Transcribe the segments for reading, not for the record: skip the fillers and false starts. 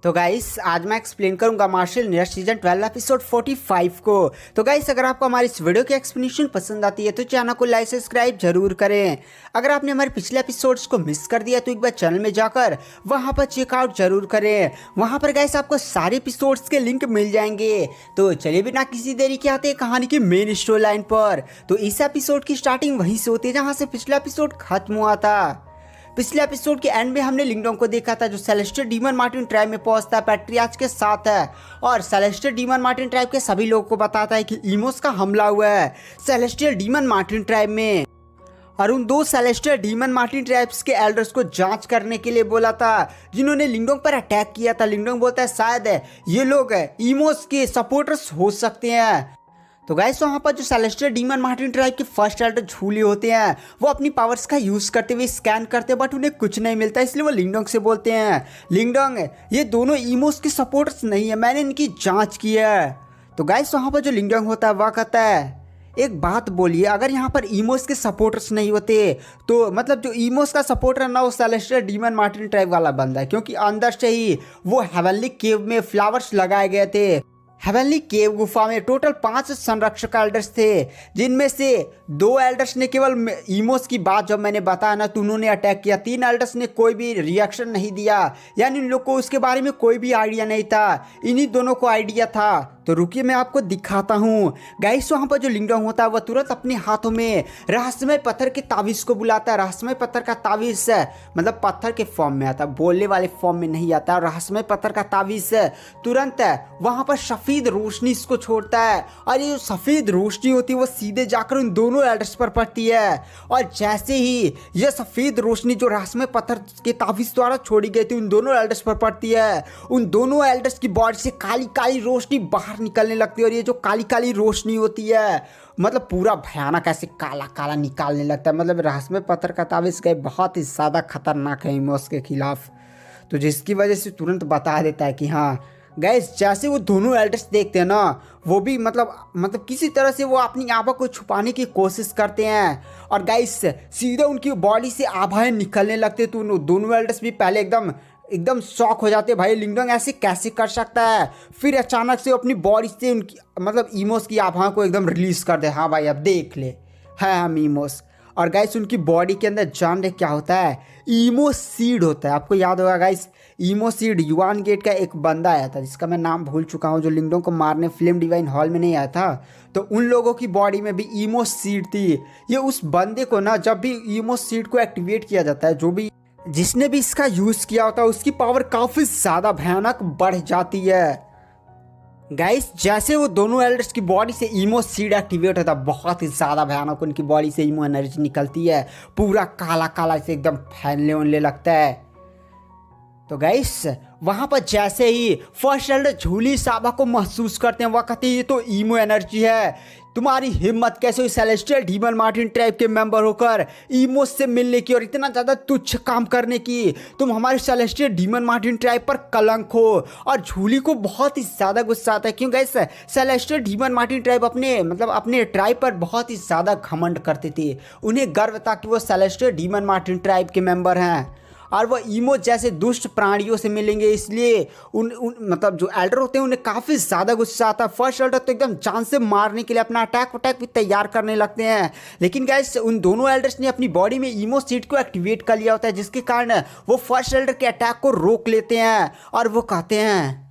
तो गाइस आज मैं एक्सप्लेन करूंगा मार्शल नियर सीजन 12 एपिसोड 45 को। तो गाइस अगर आपको हमारी इस वीडियो की एक्सप्लेनेशन पसंद आती है तो चैनल को लाइक सब्सक्राइब जरूर करें। अगर आपने हमारे पिछले एपिसोड्स को मिस कर दिया तो एक बार चैनल में जाकर वहां पर चेकआउट जरूर करें। वहां पर गाइस आपको सारे एपिसोड्स के लिंक मिल जाएंगे। तो चलिए बिना किसी देरी के आते हैं कहानी की मेन स्टोरी लाइन पर। तो इस एपिसोड की स्टार्टिंग वहीं से होती है जहां से पिछला एपिसोड खत्म हुआ था। पिछले एपिसोड के एंड में हमने लिंगडोंग को देखा था जो सेलेस्टियल डीमन मार्टिन ट्राइब में पहुंचता है, पैट्रियार्च के साथ है और सेलेस्टियल डीमन मार्टिन ट्राइब के सभी लोगों को बताता है कि इमोस का हमला हुआ है सेलेस्टियल डीमन मार्टिन ट्राइब में। और उन दो सेलेस्टियल डीमन मार्टिन ट्राइब्स के एल्डर्स को जांच करने के लिए बोला था जिन्होंने लिंगडोंग पर अटैक किया था। लिंगडोंग बोलता है शायद ये लोग इमोस के सपोर्टर्स हो सकते हैं। तो गाइस वहाँ पर जो सेलेस्टियल डीमन मार्टिन ट्राइब के फर्स्ट एल्डर झूली होते हैं वो अपनी पावर्स का यूज़ करते हुए स्कैन करते हैं बट उन्हें कुछ नहीं मिलता, इसलिए वो लिंगडोंग से बोलते हैं लिंगडोंग ये दोनों इमोस के सपोर्टर्स नहीं है, मैंने इनकी जांच की है। तो गाइस वहाँ पर जो लिंगडोंग होता है वह कहता है एक बात बोलिए, अगर यहाँ पर इमोस के सपोर्टर्स नहीं होते तो मतलब जो इमोस का सपोर्टर ना वो सेलेस्टियल डीमन मार्टिन ट्राइब वाला बंदा है, क्योंकि अंदर से ही वो हेवनली केव में फ्लावर्स लगाए गए थे। हेवनली केव गुफा में टोटल 5 संरक्षक एल्डर्स थे जिनमें से 2 एल्डर्स ने केवल इमोस की बात जब मैंने बताया ना तो उन्होंने अटैक किया। 3 एल्डर्स ने कोई भी रिएक्शन नहीं दिया, यानी उन लोग को उसके बारे में कोई भी आइडिया नहीं था। इन्हीं दोनों को आइडिया था। तो रुकिए मैं आपको दिखाता हूँ। गाइस वहाँ पर जो लिंगडोंग होता है वह तुरंत अपने हाथों में रहस्यमय पत्थर के तावीज़ को बुलाता है। रहस्यमय पत्थर का तावीज़ मतलब पत्थर के फॉर्म में आता है, बोलने वाले फॉर्म में नहीं आता। रहस्यमय पत्थर का तावीज़ तुरंत वहाँ पर सफ़ेद रोशनी इसको छोड़ता है और ये जो सफ़ेद रोशनी होती है वो सीधे जाकर उन दोनों एल्डर्स पर पड़ती है। और जैसे ही यह सफ़ेद रोशनी जो रहस्यमय पत्थर के तावीज़ द्वारा छोड़ी गई थी उन दोनों एल्डर्स पर पड़ती है, उन दोनों एल्डर्स की बॉडी से काली काली रोशनी बाहर निकलने लगती है। और ये जो काली काली रोशनी होती है मतलब पूरा भयानक ऐसे काला काला निकालने लगता है। मतलब रहस्यमय पत्थर का तावीज़ गए बहुत ही ज़्यादा खतरनाक है इमोस के खिलाफ, तो जिसकी वजह से तुरंत बता देता है कि हाँ गाइस जैसे वो दोनों एल्डर्स देखते हैं ना वो भी मतलब किसी तरह से वो अपनी आभा को छुपाने की कोशिश करते हैं और गाइस सीधे उनकी बॉडी से आभाएं निकलने लगते। तो दोनों एल्डर्स भी पहले एकदम शॉक हो जाते, भाई लिंगडोंग ऐसे कैसे कर सकता है। फिर अचानक से अपनी बॉडी से उनकी मतलब इमोस की आभाओं को एकदम रिलीज कर दे, हाँ भाई अब देख ले है हम इमोस। और गाइस उनकी बॉडी के अंदर जान रहे क्या होता है, ईमो सीड होता है। आपको याद होगा गाइस ईमो सीड युआन गेट का एक बंदा आया था जिसका मैं नाम भूल चुका हूँ, जो लिंगडोंग को मारने फ्लेम डिवाइन हॉल में नहीं आया था। तो उन लोगों की बॉडी में भी ईमो सीड थी। ये उस बंदे को ना जब भी ईमो सीड को एक्टिवेट किया जाता है जिसने भी इसका यूज़ किया होता है उसकी पावर काफ़ी ज़्यादा भयानक बढ़ जाती है। गाइस जैसे वो दोनों एल्डर्स की बॉडी से ईमो सीड एक्टिवेट होता है बहुत ही ज़्यादा भयानक उनकी बॉडी से ईमो एनर्जी निकलती है, पूरा काला काला से एकदम फैलने उनने लगता है। तो गाइस वहाँ पर जैसे ही फर्स्ट एल्डर झूली साबा को महसूस करते हैं वह कहते हैं ये तो ईमो एनर्जी है, तुम्हारी हिम्मत कैसे हुई सेलेस्टियल डीमन मार्टिन ट्राइब के मेंबर होकर इमोस से मिलने की और इतना ज़्यादा तुच्छ काम करने की, तुम हमारे सेलेस्टियल डीमन मार्टिन ट्राइब पर कलंक हो। और झूली को बहुत ही ज़्यादा गुस्सा आता है क्यों guys celestial demon Martin tribe अपने ट्राइब पर बहुत ही ज़्यादा घमंड करते थे। उन्हें गर्व था कि वो सेलेस्टियल डीमन मार्टिन ट्राइब के मेंबर हैं और वह इमो जैसे दुष्ट प्राणियों से मिलेंगे, इसलिए मतलब जो एल्डर होते हैं उन्हें काफ़ी ज़्यादा गुस्सा आता है। फर्स्ट एल्डर तो एकदम जान से मारने के लिए अपना अटैक भी तैयार करने लगते हैं, लेकिन गाइस उन दोनों एल्डर्स ने अपनी बॉडी में इमो सीड को एक्टिवेट कर लिया होता है जिसके कारण वो फर्स्ट एल्डर के अटैक को रोक लेते हैं और वो कहते हैं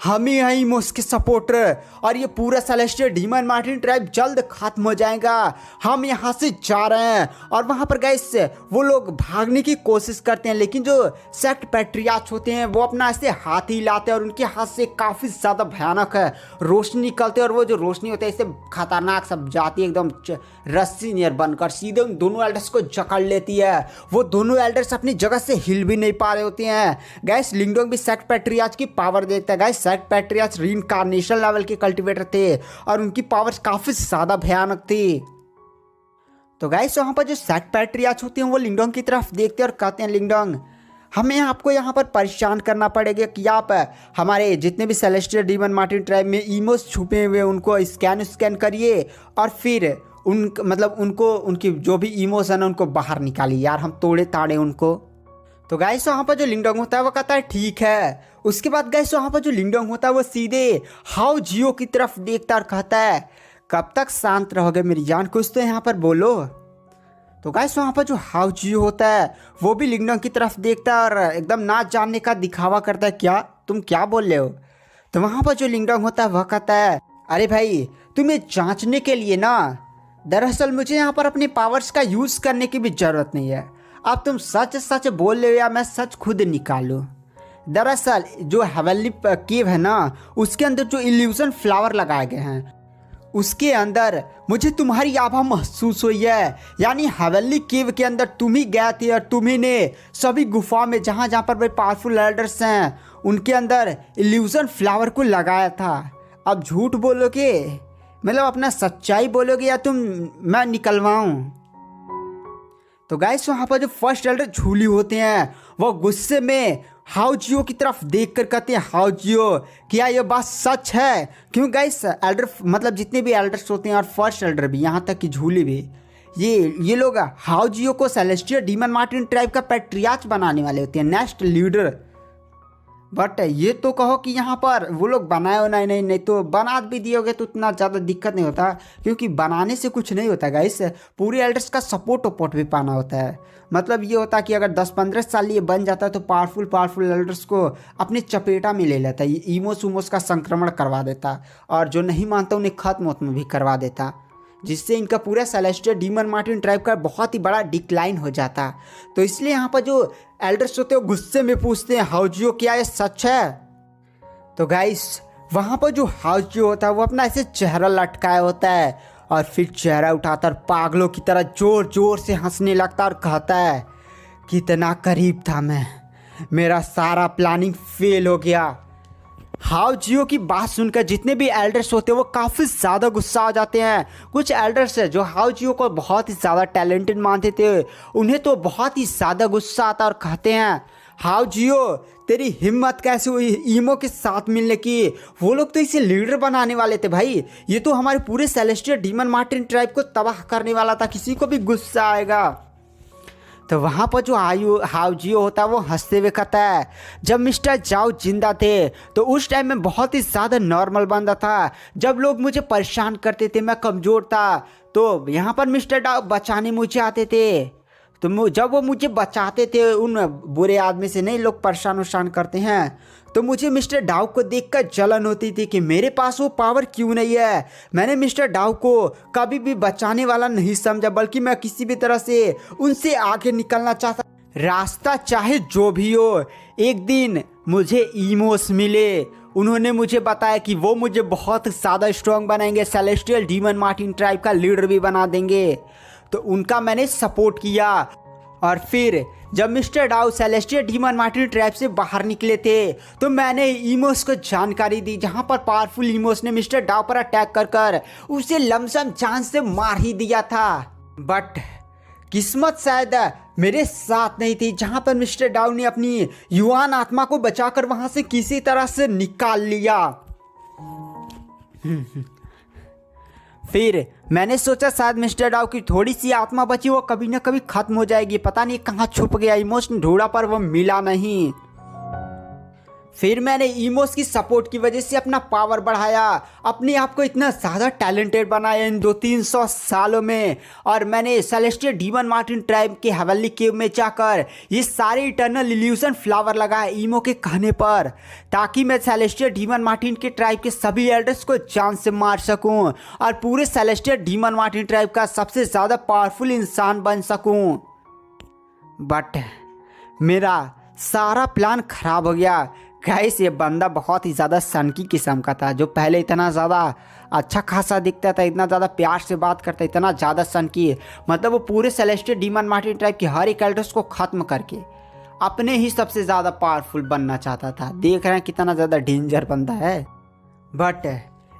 हम ही हैं इमोस के सपोर्टर और ये पूरा सेलेस्टियल डीमन मार्टिन ट्राइब जल्द खत्म हो जाएगा, हम यहाँ से जा रहे हैं। और वहाँ पर गाइस वो लोग भागने की कोशिश करते हैं, लेकिन जो सेक्ट पैट्रियार्च होते हैं वो अपना ऐसे हाथ ही लाते हैं और उनके हाथ से काफ़ी ज़्यादा भयानक रोशनी निकलती है और वो जो रोशनी होती है इससे खतरनाक सब जाती है एकदम रस्सी नियर बनकर सीधे उन दोनों एल्डर्स को जकड़ लेती है। वो दोनों एल्डर्स अपनी जगह से हिल भी नहीं पा रहे होते हैं। गाइस लिंगडोंग भी सेक्ट पैट्रियार्च की पावर देखता है। Guys sect patriarch reincarnation level के कल्टीवेटर थे और उनकी पावर्स काफी ज्यादा भयानक थी। तो गाइस वहां पर जो सेक्ट पैट्रियार्च होते हैं वो लिंगडोंग की तरफ देखते हैं और कहते हैं लिंगडोंग हमें आपको यहाँ पर परेशान करना पड़ेगा कि आप हमारे जितने भी सेलेस्टियल डीमन मार्टिन ट्राइब में इमोस छुपे हुए उनको स्कैन करिए और फिर उनकी जो भी इमोस है ना उनको बाहर निकालिए यार, हम तोड़े ताड़े उनको। तो गाइस वहाँ पर जो लिंगडोंग होता है वो कहता है ठीक है। उसके बाद गाइस वहाँ पर जो लिंगडोंग होता है वो सीधे हाउ जियो की तरफ देखता और कहता है कब तक शांत रहोगे मेरी जान, कुछ तो यहाँ पर बोलो। तो गाइस वहाँ पर जो हाउ जियो होता है वो भी लिंगडोंग की तरफ देखता है और एकदम ना जानने का दिखावा करता है, क्या तुम क्या बोल रहे हो। तो वहाँ पर जो लिंगडोंग होता है वह कहता है अरे भाई तुम्हें जांचने के लिए ना, दरअसल मुझे यहाँ पर अपने पावर्स का यूज़ करने की भी ज़रूरत नहीं है। अब तुम सच सच बोल रहे हो या मैं सच खुद निकालूं। दरअसल जो हेवनली केव है ना उसके अंदर जो इल्यूजन फ्लावर लगाए गए हैं उसके अंदर मुझे तुम्हारी आभा महसूस हुई है। यानी हेवनली केव के अंदर तुम ही गए थे और तुम्ही ने सभी गुफा में जहाँ जहाँ पर भाई पावरफुल एल्डर्स हैं उनके अंदर इल्यूजन फ्लावर को लगाया था। अब झूठ बोलोगे, मतलब अपना सच्चाई बोलोगे या तुम मैं निकलवाऊं। तो गाइस वहाँ पर जो फर्स्ट एल्डर झूली होते हैं वो गुस्से में हाउ जियो की तरफ देख कर कहते हैं हाउ जियो क्या ये बात सच है। क्यों गाइस एल्डर मतलब जितने भी एल्डर्स होते हैं और फर्स्ट एल्डर भी यहाँ तक कि झूली भी ये लोग हाउ जियो को सेलेस्टियल डीमन मार्टिन ट्राइब का पैट्रियार्च बनाने वाले होते हैं, नेक्स्ट लीडर। बट ये तो कहो कि यहाँ पर वो लोग बनाए हो नहीं तो बना भी दियोगे तो उतना ज़्यादा दिक्कत नहीं होता, क्योंकि बनाने से कुछ नहीं होता गाइस, पूरे एल्डर्स का सपोर्ट वपोर्ट भी पाना होता है। मतलब ये होता है कि अगर 10-15 साल ये बन जाता है तो पावरफुल एल्डर्स को अपने चपेटा में ले लेता, ये ईमोस उमोस का संक्रमण करवा देता और जो नहीं मानता उन्हें खत्म में भी करवा देता, जिससे इनका पूरा सेलेस्टियल डीमन मार्टिन ट्राइब का बहुत ही बड़ा डिक्लाइन हो जाता। तो इसलिए यहाँ पर जो एल्डर्स होते हैं वो गुस्से में पूछते हैं हाउजियो क्या ये सच है। तो गाइस वहाँ पर जो हाउजियो होता है वो अपना ऐसे चेहरा लटकाया होता है और फिर चेहरा उठाता और पागलों की तरह जोर जोर से हंसने लगता और कहता है कितना करीब था मैं, मेरा सारा प्लानिंग फेल हो गया। हाउ जियो की बात सुनकर जितने भी एल्डर्स होते हैं वो काफ़ी ज़्यादा गुस्सा हो जाते हैं। कुछ एल्डर्स है जो हाउ जियो को बहुत ही ज़्यादा टैलेंटेड मानते थे, उन्हें तो बहुत ही ज़्यादा गुस्सा आता और कहते हैं हाउ जियो तेरी हिम्मत कैसे हुई ईमो के साथ मिलने की, वो लोग तो इसे लीडर बनाने वाले थे भाई, ये तो हमारे पूरे सेलेस्टियल डीमन मार्टिन ट्राइब को तबाह करने वाला था, किसी को भी गुस्सा आएगा। तो वहाँ पर जो हाउ जियो होता है वो हंसते हुए कहता है जब मिस्टर जाओ जिंदा थे तो उस टाइम में बहुत ही ज़्यादा नॉर्मल बंदा था, जब लोग मुझे परेशान करते थे मैं कमज़ोर था तो यहाँ पर मिस्टर डाउ बचाने मुझे आते थे, तो जब वो मुझे बचाते थे उन बुरे आदमी से, नहीं लोग परेशान वरेशान करते हैं, तो मुझे मिस्टर डाउ को देखकर जलन होती थी कि मेरे पास वो पावर क्यों नहीं है। मैंने मिस्टर डाउ को कभी भी बचाने वाला नहीं समझा, बल्कि मैं किसी भी तरह से उनसे आगे निकलना चाहता, रास्ता चाहे जो भी हो। एक दिन मुझे ईमोस मिले, उन्होंने मुझे बताया कि वो मुझे बहुत ज़्यादा स्ट्रॉन्ग बनाएंगे, सेलेस्टियल डीमन मार्टिन ट्राइब का लीडर भी बना देंगे, तो उनका मैंने सपोर्ट किया। और फिर जब मिस्टर डाउ सेलेस्टियल डीमन मार्टिन ट्राइब से बाहर निकले थे तो मैंने ईमोस को जानकारी दी, जहां पर पावरफुल ईमोस ने मिस्टर डाउ पर अटैक कर उसे लमसम जान से मार ही दिया था। बट किस्मत शायद मेरे साथ नहीं थी, जहां पर मिस्टर डाउ ने अपनी युवान आत्मा को बचाकर वहां से किसी तरह से निकाल लिया। फिर मैंने सोचा शायद मिस्टर डाउ की थोड़ी सी आत्मा बची वो कभी ना कभी खत्म हो जाएगी, पता नहीं कहाँ छुप गया, इमोशन ढूंढा पर वो मिला नहीं। फिर मैंने ईमोस की सपोर्ट की वजह से अपना पावर बढ़ाया, अपने आप को इतना ज़्यादा टैलेंटेड बनाया इन 200-300 सालों में, और मैंने सेलेस्टियल डीमन मार्टिन ट्राइब के हेवनली केव में जाकर ये सारे इटर्नल इल्यूजन फ्लावर लगाए ईमो के कहने पर, ताकि मैं सेलेस्टियल डीमन मार्टिन के ट्राइब के सभी एल्डर्स को जान से मार सकूं और पूरे सेलेस्टियल डीमन मार्टिन ट्राइब का सबसे ज़्यादा पावरफुल इंसान बन सकूं। बट मेरा सारा प्लान खराब हो गया। गाइस ये बंदा बहुत ही ज़्यादा सनकी किस्म का था, जो पहले इतना ज़्यादा अच्छा खासा दिखता था, इतना ज़्यादा प्यार से बात करता, इतना ज़्यादा सनकी, मतलब वो पूरे सेलेस्टियल डीमन मार्टिन ट्राइब के हर एक एल्डर्स को ख़त्म करके अपने ही सबसे ज़्यादा पावरफुल बनना चाहता था। देख रहे हैं कितना ज़्यादा डेंजर बंदा है। बट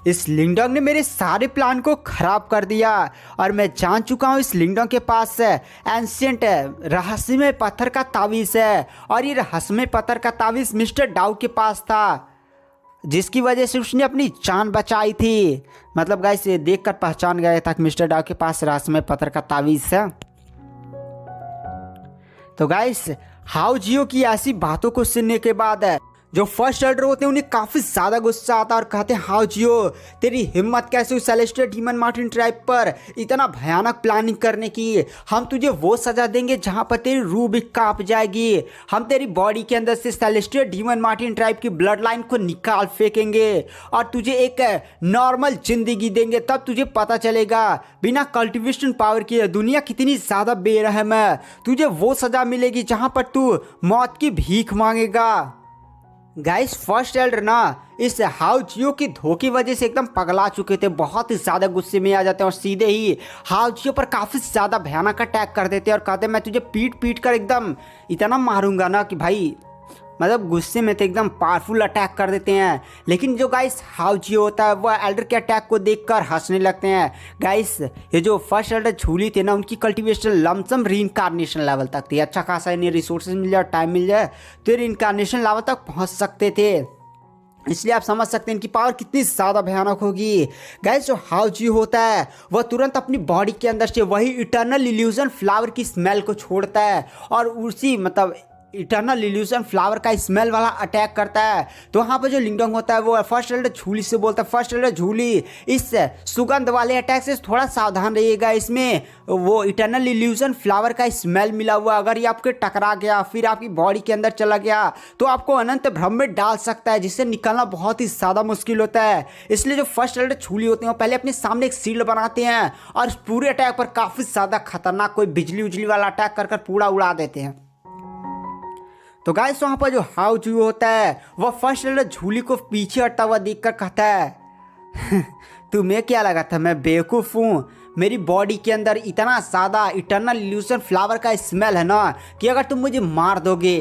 इस लिंगडोंग ने मेरे सारे प्लान को खराब कर दिया और मैं जान चुका हूँ इस लिंगडोंग के पास एंशिएंट रहस्यमय पत्थर का तावीज़ है, और ये रहस्यमय पत्थर का तावीज़ मिस्टर डाउ के पास था, जिसकी वजह से उसने अपनी जान बचाई थी। मतलब गाइस ये देखकर पहचान गया था कि मिस्टर डाउ के पास रहस्यमय पत्थर का तावीज़ है। तो गाइस हाउ जियो की ऐसी बातों को सुनने के बाद जो फर्स्ट एल्डर होते हैं उन्हें काफी ज्यादा गुस्सा आता है और कहते हैं हाउ जियो, तेरी हिम्मत कैसे उस सेलेस्टियल डीमन मार्टिन ट्राइब पर इतना भयानक प्लानिंग करने की। हम तुझे वो सजा देंगे जहां पर तेरी रूह भी कांप जाएगी। हम तेरी बॉडी के अंदर से सेलेस्टियल डीमन मार्टिन ट्राइब की ब्लड लाइन को निकाल फेंकेंगे और तुझे एक नॉर्मल जिंदगी देंगे। तब तुझे पता चलेगा बिना कल्टिवेशन पावर के दुनिया कितनी ज्यादा बेरहम है। तुझे वो सजा मिलेगी जहां पर तू मौत की भीख मांगेगा। गाइस फर्स्ट एल्डर ना इस हाउ जियो की धोखे की वजह से एकदम पगला चुके थे, बहुत ही ज़्यादा गुस्से में आ जाते हैं और सीधे ही हाउ जियो पर काफ़ी ज़्यादा भयानक अटैक कर देते हैं और कहते हैं मैं तुझे पीट पीट कर एकदम इतना मारूंगा ना कि भाई मतलब गुस्से में तो एकदम पावरफुल अटैक कर देते हैं। लेकिन जो गाइस हाउ जियो होता है वह एल्डर के अटैक को देखकर हंसने लगते हैं। गाइस ये जो फर्स्ट एल्डर झूली थे ना उनकी कल्टीवेशन लमसम रीइंकार्नेशन लेवल तक थी। अच्छा खासा इन्हें रिसोर्सेज मिल जाए, टाइम मिल जाए तो रीइंकार्नेशन लेवल तक पहुंच सकते थे। इसलिए आप समझ सकते हैं इनकी पावर कितनी ज़्यादा भयानक होगी। गाइस जो हाउ जियो होता है वह तुरंत अपनी बॉडी के अंदर से वही इटर्नल इल्यूजन फ्लावर की स्मेल को छोड़ता है और उसी मतलब इटर्नल इल्यूजन फ्लावर का स्मेल वाला अटैक करता है। तो वहाँ पर जो लिंगडोंग होता है वो फर्स्ट एल्डर झूली से बोलता है फर्स्ट एल्डर झूली इस सुगंध वाले अटैक से थोड़ा सावधान रहिएगा, इसमें वो इटर्नल इल्यूजन फ्लावर का स्मेल मिला हुआ, अगर ये आपके टकरा गया फिर आपकी बॉडी के अंदर चला गया तो आपको अनंत भ्रम में डाल सकता है जिससे निकलना बहुत ही ज़्यादा मुश्किल होता है। इसलिए जो फर्स्ट एल्डर झूली होते हैं वो पहले अपने सामने एक शील्ड बनाते हैं और इस पूरे अटैक पर काफ़ी ज़्यादा खतरनाक कोई बिजली उजली वाला अटैक कर पूरा उड़ा देते हैं। तो गाइस वहाँ पर जो हाउ जियो होता है वह फर्स्ट एल्डर झूली को पीछे हटता हुआ देखकर कहता है तुम्हें क्या लगा था मैं बेवकूफ़ हूँ? मेरी बॉडी के अंदर इतना ज़्यादा इटर्नल इल्यूजन फ्लावर का स्मेल है ना कि अगर तुम मुझे मार दोगे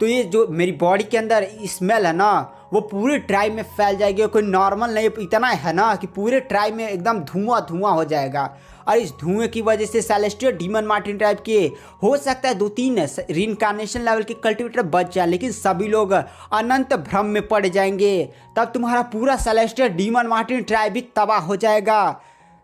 तो ये जो मेरी बॉडी के अंदर स्मेल है ना वो पूरे ट्राइब में फैल जाएगी। कोई नॉर्मल नहीं, इतना है ना कि पूरे ट्राइब में एकदम धुआं धुआं हो जाएगा। और इस धुएं की वजह से सेलेस्टियल डीमन मार्टिन ट्राइब के हो सकता है 2-3 रीइंकार्नेशन लेवल के कल्टिवेटर बच जाए, लेकिन सभी लोग अनंत भ्रम में पड़ जाएंगे। तब तुम्हारा पूरा सेलेस्टियल डीमन मार्टिन ट्राइब भी तबाह हो जाएगा।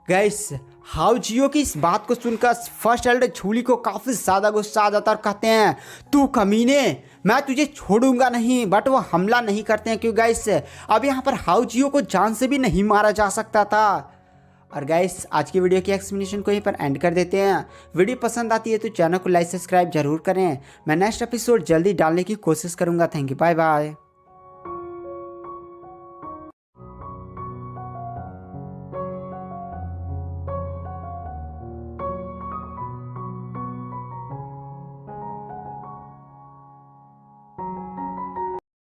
गाइस हाउ जियो की इस बात को सुनकर फर्स्ट एल्डर झूली को काफ़ी ज़्यादा गुस्सा आ जाता और कहते हैं तू कमीने, मैं तुझे छोड़ूंगा नहीं। बट वो हमला नहीं करते हैं क्योंकि गाइस अब यहाँ पर हाउ जियो को जान से भी नहीं मारा जा सकता था। और गाइस आज की वीडियो की एक्सप्लेनेशन को यहीं पर एंड कर देते हैं। वीडियो पसंद आती है तो चैनल को लाइक सब्सक्राइब जरूर करें। मैं नेक्स्ट एपिसोड जल्दी डालने की कोशिश करूँगा। Thank you, bye bye.